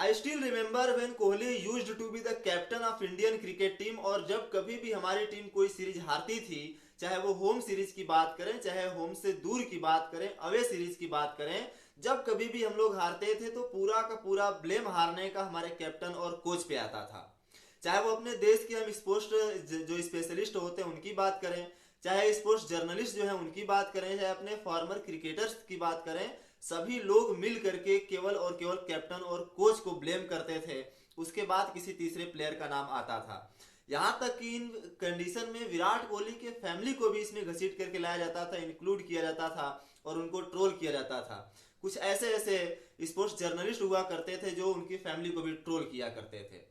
I still remember when Kohli used to be the captain of Indian cricket team. और जब कभी भी हमारी टीम कोई सीरीज हारती थी, चाहे वो होम सीरीज की बात करें, चाहे होम से दूर की बात करें, अवे सीरीज की बात करें, जब कभी भी हम लोग हारते थे तो पूरा का पूरा ब्लेम हारने का हमारे कैप्टन और कोच पे आता था। चाहे वो अपने देश के हम स्पोर्ट्स जो स्पेशलिस्ट होते हैं उनकी बात करें, चाहे स्पोर्ट्स जर्नलिस्ट जो है उनकी बात करें, चाहे अपने फॉर्मर क्रिकेटर्स की बात करें, सभी लोग मिल करके केवल और केवल कैप्टन और कोच को ब्लेम करते थे। उसके बाद किसी तीसरे प्लेयर का नाम आता था। यहां तक कि इन कंडीशन में विराट कोहली के फैमिली को भी इसमें घसीट करके लाया जाता था, इंक्लूड किया जाता था और उनको ट्रोल किया जाता था। कुछ ऐसे ऐसे स्पोर्ट्स जर्नलिस्ट हुआ करते थे जो उनकी फैमिली को भी ट्रोल किया करते थे।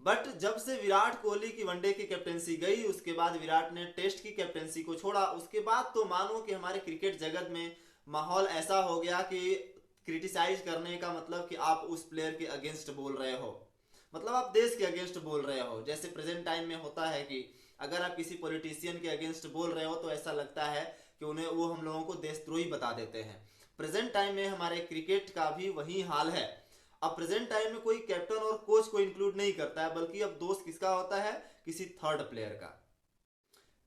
बट जब से विराट कोहली की वनडे की कैप्टेंसी गई, उसके बाद विराट ने टेस्ट की कैप्टेंसी को छोड़ा, उसके बाद तो मानो कि हमारे क्रिकेट जगत में माहौल ऐसा हो गया कि क्रिटिसाइज करने का मतलब कि आप उस प्लेयर के अगेंस्ट बोल रहे हो, मतलब आप देश के अगेंस्ट बोल रहे हो। जैसे प्रेजेंट टाइम में होता है कि अगर आप किसी पॉलिटिशियन के अगेंस्ट बोल रहे हो तो ऐसा लगता है कि उन्हें वो हम लोगों को देशद्रोही बता देते हैं। प्रेजेंट टाइम में हमारे क्रिकेट का भी वही हाल है। अब प्रेजेंट टाइम में कोई कैप्टन और कोच को इंक्लूड नहीं करता है, बल्कि अब दोस्त किसका होता है, किसी थर्ड प्लेयर का।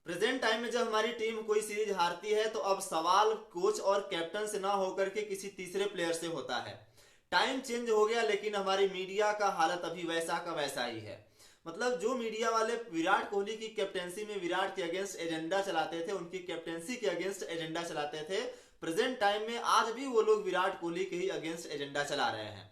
प्रेजेंट टाइम में जब हमारी टीम कोई सीरीज हारती है तो अब सवाल कोच और कैप्टन से ना होकर के किसी तीसरे प्लेयर से होता है। टाइम चेंज हो गया, लेकिन हमारी मीडिया का हालत अभी वैसा का वैसा ही है। मतलब जो मीडिया वाले विराट कोहली की कैप्टेंसी में विराट के अगेंस्ट एजेंडा चलाते थे, उनकी कैप्टेंसी के अगेंस्ट एजेंडा चलाते थे, प्रेजेंट टाइम में आज भी वो लोग विराट कोहली के ही अगेंस्ट एजेंडा चला रहे हैं।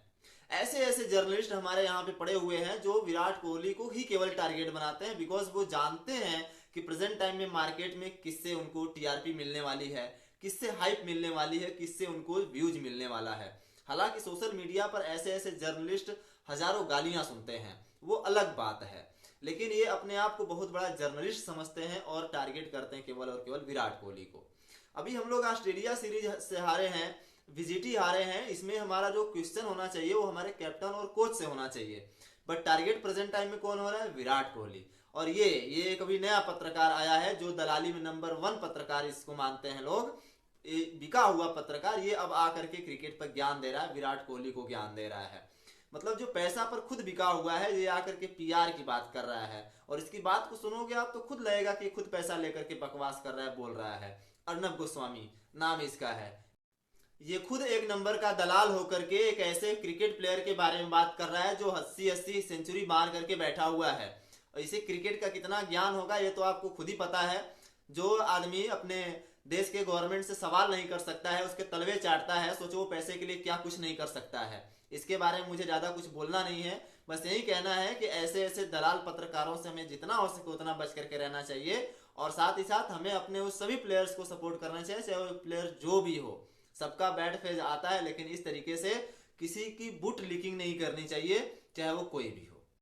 ऐसे ऐसे जर्नलिस्ट हमारे यहाँ पे पड़े हुए हैं जो विराट कोहली को ही केवल टारगेट बनाते हैं, बिकॉज वो जानते हैं कि प्रेजेंट टाइम में मार्केट में किससे उनको टीआरपी मिलने वाली है, किससे हाइप मिलने वाली है, किससे उनको व्यूज मिलने वाला है। हालांकि सोशल मीडिया पर ऐसे ऐसे जर्नलिस्ट हजारों गालियां सुनते हैं, वो अलग बात है, लेकिन ये अपने आप को बहुत बड़ा जर्नलिस्ट समझते हैं और टारगेट करते हैं केवल और केवल विराट कोहली को। अभी हम लोग ऑस्ट्रेलिया सीरीज से हारे हैं, विजिटी हारे हैं, इसमें हमारा जो क्वेश्चन होना चाहिए वो हमारे कैप्टन और कोच से होना चाहिए। बट टारगेट प्रेजेंट टाइम में कौन हो रहा है, विराट कोहली। और ये एक अभी नया पत्रकार आया है जो दलाली में नंबर 1 पत्रकार इसको मानते हैं लोग, बिका हुआ पत्रकार, ये अब आकर के क्रिकेट पर ज्ञान दे रहा है, विराट कोहली को ज्ञान दे रहा है। मतलब जो पैसा पर खुद बिका हुआ है, ये आकर के पीआर की बात कर रहा है। और इसकी बात को सुनोगे आप तो खुद लगेगा कि खुद पैसा लेकर के बकवास कर रहा है, बोल रहा है। अर्नब गोस्वामी नाम इसका है। ये खुद एक नंबर का दलाल होकर के एक ऐसे क्रिकेट प्लेयर के बारे में बात कर रहा है जो 80-80 सेंचुरी मार करके बैठा हुआ है। और इसे क्रिकेट का कितना ज्ञान होगा ये तो आपको खुद ही पता है। जो आदमी अपने देश के गवर्नमेंट से सवाल नहीं कर सकता है, उसके तलवे चाटता है, सोचो वो पैसे के लिए क्या कुछ नहीं कर सकता है। इसके बारे में मुझे ज्यादा कुछ बोलना नहीं है, बस यही कहना है कि ऐसे ऐसे दलाल पत्रकारों से हमें जितना हो सके उतना बच करके रहना चाहिए। और साथ ही साथ हमें अपने उस सभी प्लेयर्स को सपोर्ट करना चाहिए, चाहे वो प्लेयर जो भी हो। सबका बैड फेज आता है, लेकिन इस तरीके से किसी की बुट लीकिंग नहीं करनी चाहिए, चाहे वो कोई भी हो।